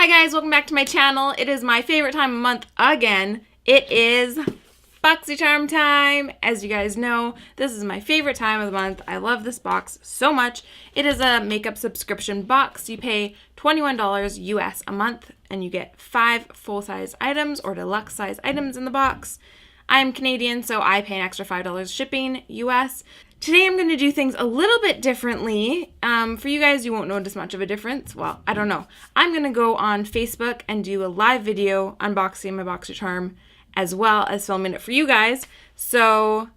Hi guys, welcome back to my channel. It is my favorite time of month again. It is Boxycharm time. As you guys know, this is my favorite time of the month. I love this box so much. It is a makeup subscription box. You pay $21 US a month and you get 5 full-size items or deluxe size items in the box. I'm Canadian, so I pay an extra $5 shipping US. Today I'm going to do things a little bit differently. For you guys, you won't notice much of a difference. Well, I don't know. I'm going to go on Facebook and do a live video unboxing my Boxycharm as well as filming it for you guys. So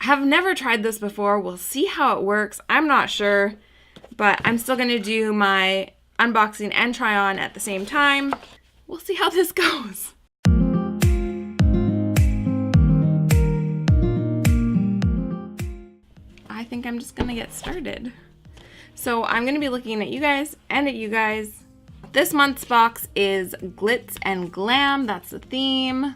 I have never tried this before. We'll see how it works. I'm not sure, but I'm still going to do my unboxing and try on at the same time. We'll see how this goes. I think I'm just gonna get started. So I'm gonna be looking at you guys and at you guys. This month's box is Glitz and Glam, that's the theme.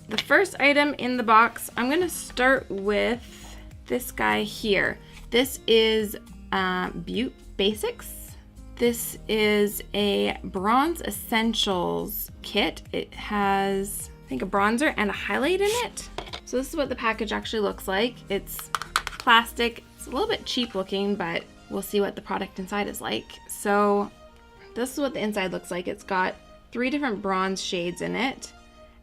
The first item in the box, I'm gonna start with this guy here. This is Beaute Basics. This is a Bronze Essentials kit. It has, I think, a bronzer and a highlight in it. So this is what the package actually looks like. It's plastic. It's a little bit cheap looking, but we'll see what the product inside is like. So this is what the inside looks like. It's got 3 different bronze shades in it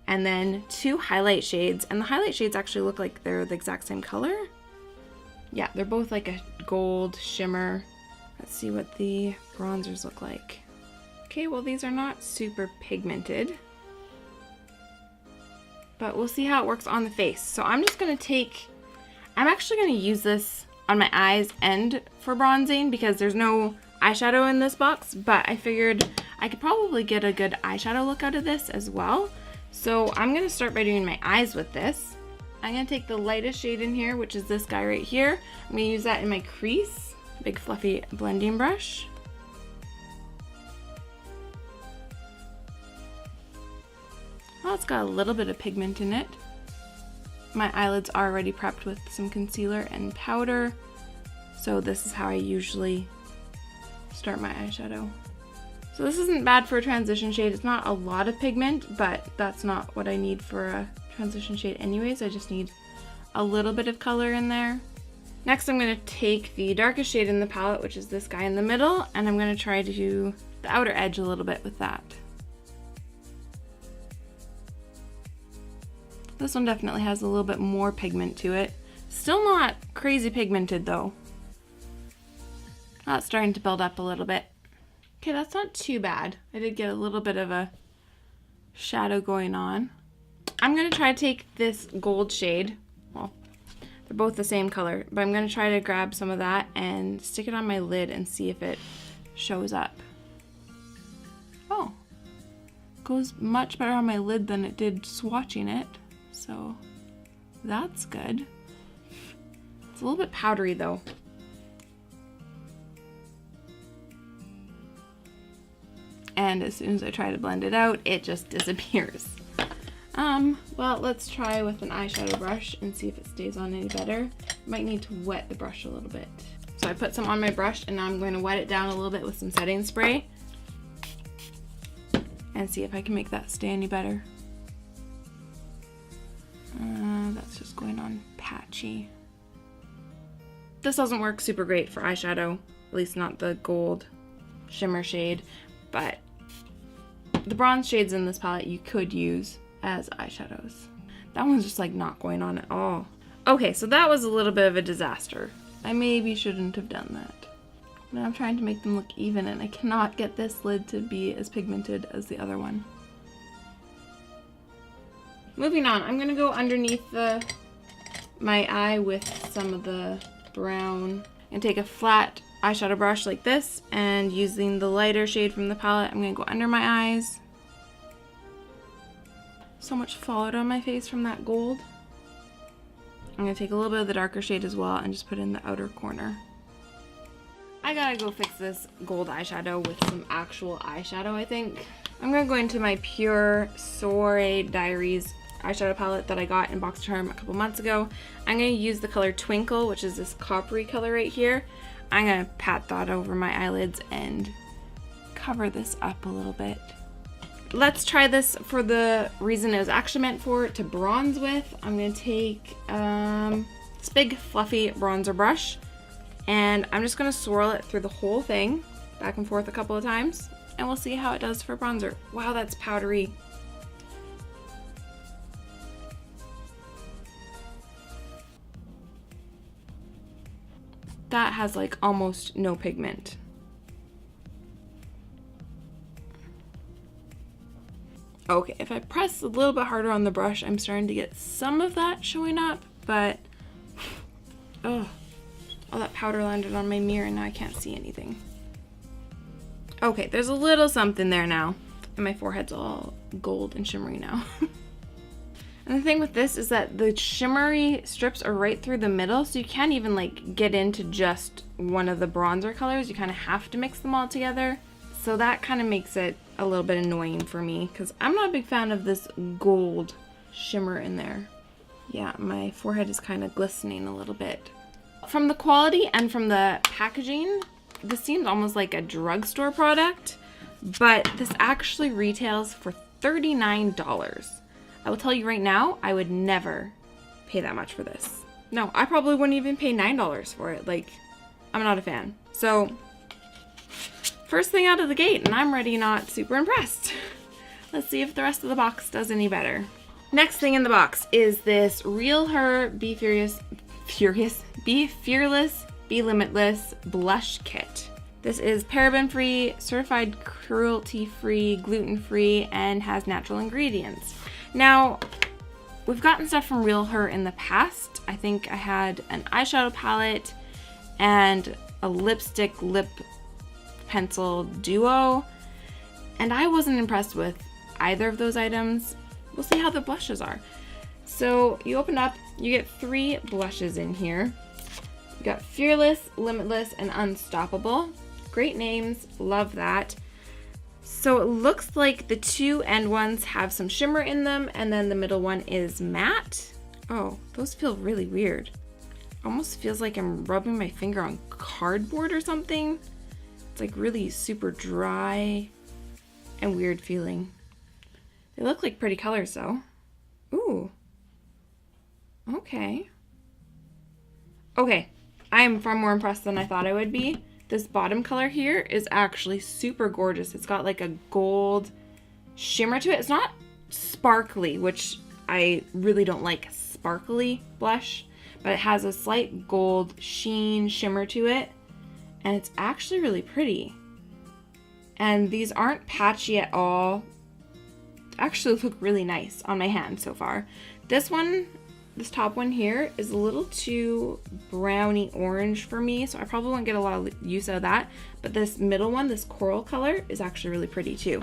and then 2 highlight shades, and the highlight shades actually look like they're the exact same color. Yeah, they're both like a gold shimmer. Let's see what the bronzers look like. Okay, well, these are not super pigmented, but we'll see how it works on the face. So I'm just gonna I'm actually going to use this on my eyes and for bronzing because there's no eyeshadow in this box, but I figured I could probably get a good eyeshadow look out of this as well. So I'm going to start by doing my eyes with this. I'm going to take the lightest shade in here, which is this guy right here. I'm going to use that in my crease, big fluffy blending brush. Well, it's got a little bit of pigment in it. My eyelids are already prepped with some concealer and powder, so this is how I usually start my eyeshadow. So this isn't bad for a transition shade. It's not a lot of pigment, but that's not what I need for a transition shade anyways. I just need a little bit of color in there. Next, I'm going to take the darkest shade in the palette, which is this guy in the middle, and I'm going to try to do the outer edge a little bit with that. This one definitely has a little bit more pigment to it. Still not crazy pigmented though. That's starting to build up a little bit. Okay, that's not too bad. I did get a little bit of a shadow going on. I'm gonna try to take this gold shade. Well, they're both the same color, but I'm gonna try to grab some of that and stick it on my lid and see if it shows up. Oh, goes much better on my lid than it did swatching it. So that's good. It's a little bit powdery though. And as soon as I try to blend it out, it just disappears. Well, let's try with an eyeshadow brush and see if it stays on any better. Might need to wet the brush a little bit. So I put some on my brush and now I'm going to wet it down a little bit with some setting spray and see if I can make that stay any better. That's just going on patchy. This doesn't work super great for eyeshadow, at least not the gold shimmer shade, but the bronze shades in this palette you could use as eyeshadows. That one's just like not going on at all. Okay, so that was a little bit of a disaster. I maybe shouldn't have done that. Now I'm trying to make them look even and I cannot get this lid to be as pigmented as the other one. Moving on, I'm gonna go underneath my eye with some of the brown and take a flat eyeshadow brush like this, and using the lighter shade from the palette, I'm gonna go under my eyes. So much fallout on my face from that gold. I'm gonna take a little bit of the darker shade as well and just put it in the outer corner. I gotta go fix this gold eyeshadow with some actual eyeshadow, I think. I'm gonna go into my Pure Soiree Diaries eyeshadow palette that I got in Boxycharm a couple months ago. I'm going to use the color Twinkle, which is this coppery color right here. I'm going to pat that over my eyelids and cover this up a little bit. Let's try this for the reason it was actually meant for, to bronze with. I'm gonna take this big fluffy bronzer brush, and I'm just gonna swirl it through the whole thing, back and forth a couple of times, and we'll see how it does for bronzer. Wow, that's powdery. That has like almost no pigment. Okay, if I press a little bit harder on the brush, I'm starting to get some of that showing up, but oh, all that powder landed on my mirror and now I can't see anything. Okay, there's a little something there now, and my forehead's all gold and shimmery now. And the thing with this is that the shimmery strips are right through the middle, so you can't even like get into just one of the bronzer colors. You kind of have to mix them all together. So that kind of makes it a little bit annoying for me because I'm not a big fan of this gold shimmer in there. Yeah, my forehead is kind of glistening a little bit. From the quality and from the packaging, this seems almost like a drugstore product, but this actually retails for $39. I will tell you right now, I would never pay that much for this. No, I probably wouldn't even pay $9 for it. Like, I'm not a fan. So, first thing out of the gate, and I'm already not super impressed. Let's see if the rest of the box does any better. Next thing in the box is this RealHer Be Fearless, Be Limitless Blush Kit. This is paraben-free, certified cruelty-free, gluten-free, and has natural ingredients. Now, we've gotten stuff from RealHer in the past. I think I had an eyeshadow palette and a lipstick lip pencil duo, and I wasn't impressed with either of those items. We'll see how the blushes are. So you open up, you get 3 blushes in here. You got Fearless, Limitless, and Unstoppable. Great names, love that. So it looks like the 2 end ones have some shimmer in them, and then the middle one is matte. Oh, those feel really weird. Almost feels like I'm rubbing my finger on cardboard or something. It's like really super dry and weird feeling. They look like pretty colors though. Ooh. Okay. Okay, I am far more impressed than I thought I would be. This bottom color here is actually super gorgeous. It's got like a gold shimmer to it. It's not sparkly, which I really don't like sparkly blush, but it has a slight gold sheen shimmer to it, and it's actually really pretty. And these aren't patchy at all. Actually look really nice on my hand so far. This one, this top one here, is a little too browny orange for me, so I probably won't get a lot of use out of that. But this middle one, this coral color, is actually really pretty too.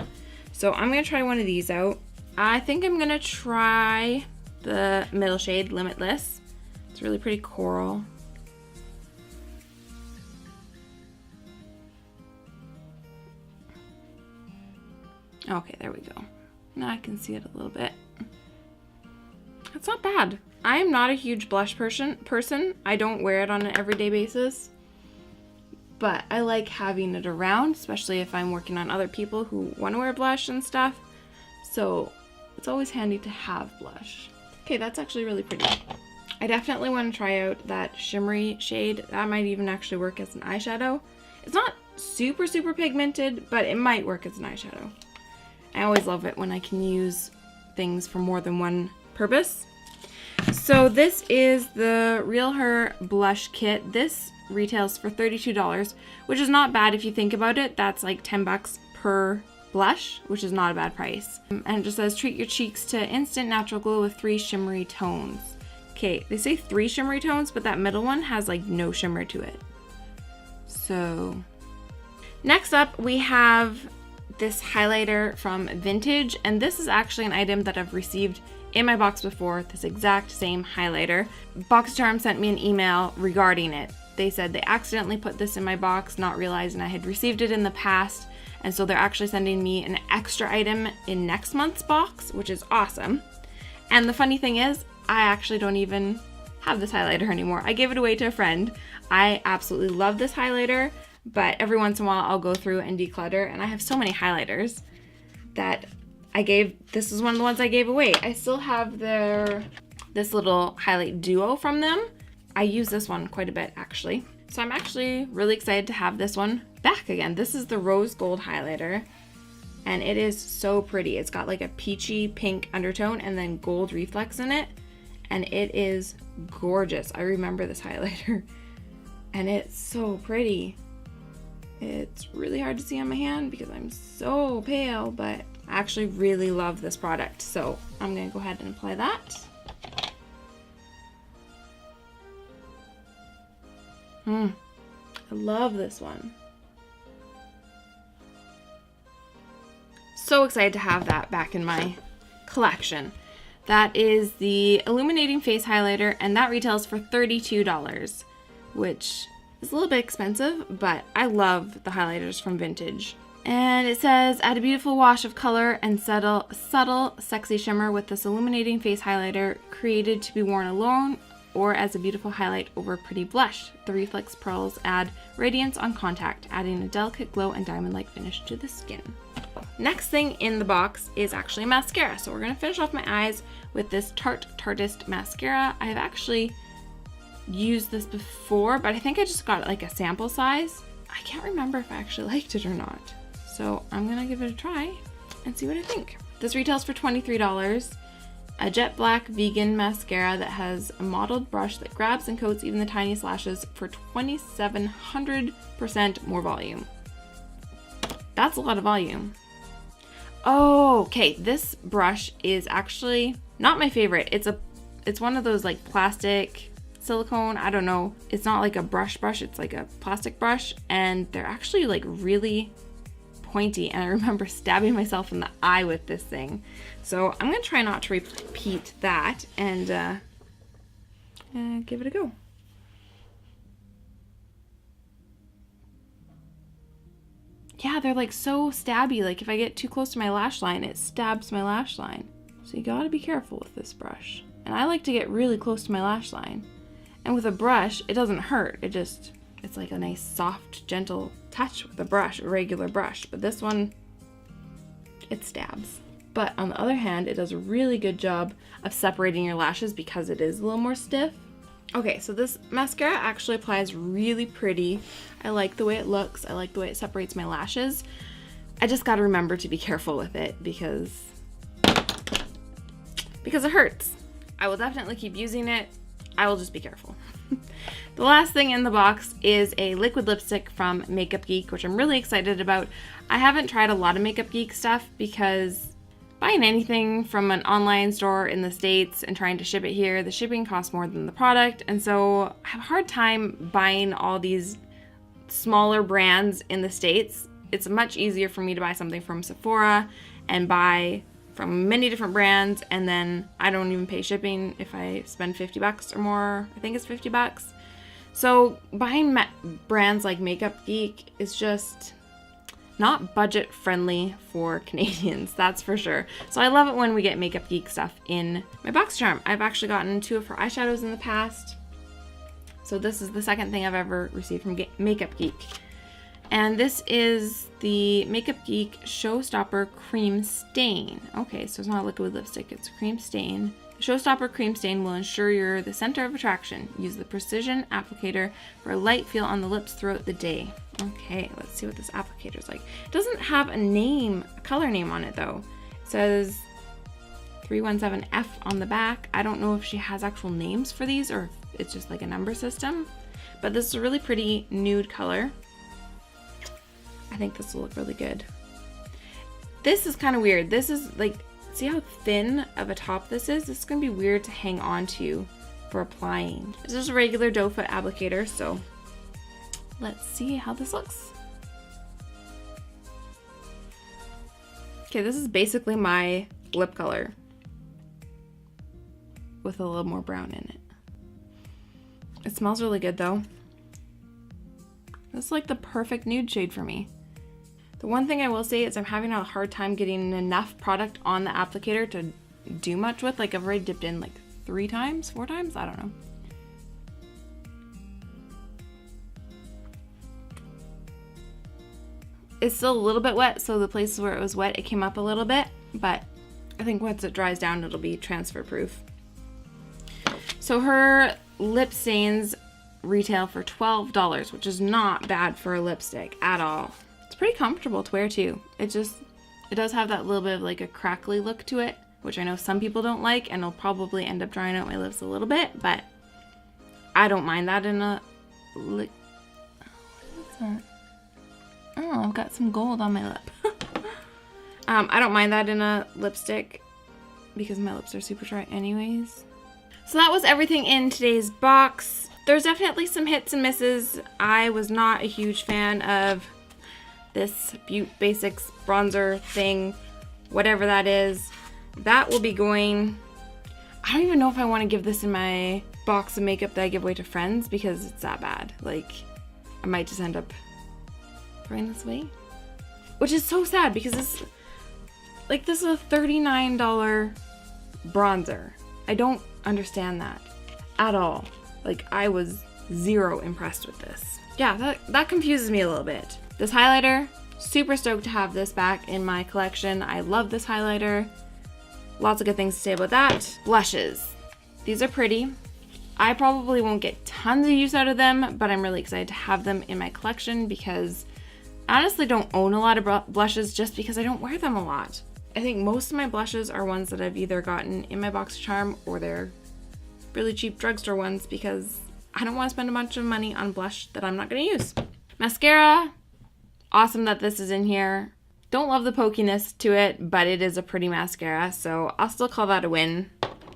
So I'm gonna try one of these out. I think I'm gonna try the middle shade, Limitless. It's really pretty coral. Okay, there we go. Now I can see it a little bit. It's not bad. I am not a huge blush person. I don't wear it on an everyday basis, but I like having it around, especially if I'm working on other people who want to wear blush and stuff. So it's always handy to have blush. Okay, that's actually really pretty. I definitely want to try out that shimmery shade. That might even actually work as an eyeshadow. It's not super, super pigmented, but it might work as an eyeshadow. I always love it when I can use things for more than one purpose. So this is the RealHer blush kit. This retails for $32, which is not bad if you think about it. That's like 10 bucks per blush, which is not a bad price. And it just says, treat your cheeks to instant natural glow with 3 shimmery tones. Okay, they say 3 shimmery tones, but that middle one has like no shimmer to it. So next up we have this highlighter from Vintage, and this is actually an item that I've received in my box before, this exact same highlighter. Boxycharm sent me an email regarding it. They said they accidentally put this in my box, not realizing I had received it in the past, and so they're actually sending me an extra item in next month's box, which is awesome. And the funny thing is, I actually don't even have this highlighter anymore. I gave it away to a friend. I absolutely love this highlighter. but every once in a while I'll go through and declutter, and I have so many highlighters that this is one of the ones I gave away. I still have this little highlight duo from them. I use this one quite a bit actually. So I'm actually really excited to have this one back again. This is the rose gold highlighter, and it is so pretty. It's got like a peachy pink undertone and then gold reflex in it, and it is gorgeous. I remember this highlighter, and it's so pretty. It's really hard to see on my hand because I'm so pale, but I actually really love this product. So I'm gonna go ahead and apply that. I love this one. So excited to have that back in my collection. That is the Illuminating Face Highlighter, and that retails for $32, which is a little bit expensive, but I love the highlighters from Vintage. And it says, add a beautiful wash of color and subtle, sexy shimmer with this illuminating face highlighter, created to be worn alone or as a beautiful highlight over a pretty blush. The reflex pearls add radiance on contact, adding a delicate glow and diamond-like finish to the skin. Next thing in the box is actually a mascara. So we're gonna finish off my eyes with this Tarteist mascara. I have actually used this before, but I think I just got like a sample size. I can't remember if I actually liked it or not. So I'm gonna give it a try and see what I think. This retails for $23. A jet black vegan mascara that has a mottled brush that grabs and coats even the tiniest lashes for 2,700% more volume. That's a lot of volume. Oh, okay, this brush is actually not my favorite. It's one of those like plastic silicone, I don't know. It's not like a brush, it's like a plastic brush, and they're actually like really pointy, and I remember stabbing myself in the eye with this thing. So I'm gonna try not to repeat that and give it a go. Yeah, they're like so stabby. Like if I get too close to my lash line, it stabs my lash line. So you gotta be careful with this brush. And I like to get really close to my lash line. And with a brush, it doesn't hurt. It's like a nice, soft, gentle touch with a brush, a regular brush. But this one, it stabs. But on the other hand, it does a really good job of separating your lashes because it is a little more stiff. Okay, so this mascara actually applies really pretty. I like the way it looks. I like the way it separates my lashes. I just gotta remember to be careful with it because it hurts. I will definitely keep using it. I will just be careful. The last thing in the box is a liquid lipstick from Makeup Geek, which I'm really excited about. I haven't tried a lot of Makeup Geek stuff because buying anything from an online store in the States and trying to ship it here, the shipping costs more than the product. And so I have a hard time buying all these smaller brands in the States. It's much easier for me to buy something from Sephora and buy from many different brands, and then I don't even pay shipping if I spend $50 or more. I think it's $50. So buying brands like Makeup Geek is just not budget friendly for Canadians, that's for sure. So I love it when we get Makeup Geek stuff in my Boxycharm. I've actually gotten 2 of her eyeshadows in the past. So this is the second thing I've ever received from Makeup Geek. And this is the Makeup Geek Showstopper Cream Stain. Okay, so it's not a liquid lipstick, it's a cream stain. The Showstopper Cream Stain will ensure you're the center of attraction. Use the precision applicator for a light feel on the lips throughout the day. Okay, let's see what this applicator is like. It doesn't have a color name on it though. It says 317F on the back. I don't know if she has actual names for these or if it's just like a number system. But this is a really pretty nude color. I think this will look really good. This is kind of weird. This is like, see how thin of a top this is? This is gonna be weird to hang on to for applying. This is a regular doe foot applicator, so let's see how this looks. Okay, this is basically my lip color with a little more brown in it. It smells really good though. This is like the perfect nude shade for me. The one thing I will say is I'm having a hard time getting enough product on the applicator to do much with. Like I've already dipped in like 4 times, I don't know. is still a little bit wet, so the places where it was wet, it came up a little bit, but I think once it dries down, it'll be transfer proof. So her lip stains retail for $12, which is not bad for a lipstick at all. It's pretty comfortable to wear too. It does have that little bit of like a crackly look to it, which I know some people don't like, and it'll probably end up drying out my lips a little bit, but I don't mind that in a what is that? Oh, I've got some gold on my lip. I don't mind that in a lipstick because my lips are super dry anyways. So that was everything in today's box. There's definitely some hits and misses. I was not a huge fan of this Beaute Basics bronzer thing, whatever that is. That will be going, I don't even know if I want to give this in my box of makeup that I give away to friends because it's that bad. Like, I might just end up throwing this away, which is so sad because this is a $39 bronzer. I don't understand that at all. Like, I was zero impressed with this. Yeah, that confuses me a little bit. This highlighter, super stoked to have this back in my collection. I love this highlighter. Lots of good things to say about that. Blushes. These are pretty. I probably won't get tons of use out of them, but I'm really excited to have them in my collection because I honestly don't own a lot of blushes just because I don't wear them a lot. I think most of my blushes are ones that I've either gotten in my Boxycharm or they're really cheap drugstore ones because I don't want to spend a bunch of money on blush that I'm not going to use. Mascara. Awesome that this is in here. Don't love the pokiness to it, but it is a pretty mascara, so I'll still call that a win.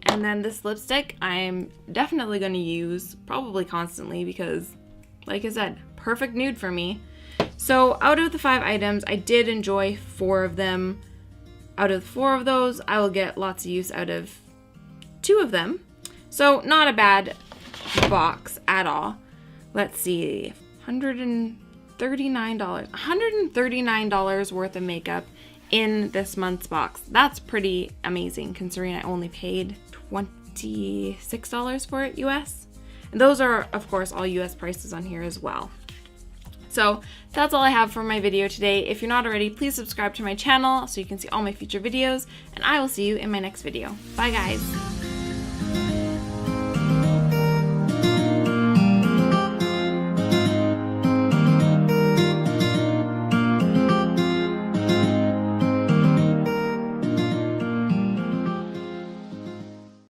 And then this lipstick, I'm definitely going to use probably constantly because, like I said, perfect nude for me. So out of the 5 items, I did enjoy 4 of them. Out of 4 of those, I will get lots of use out of 2 of them. So not a bad box at all. Let's see, $139 worth of makeup in this month's box. That's pretty amazing considering I only paid $26 for it US. And those are, of course, all US prices on here as well. So that's all I have for my video today. If you're not already, please subscribe to my channel so you can see all my future videos, and I will see you in my next video. Bye guys.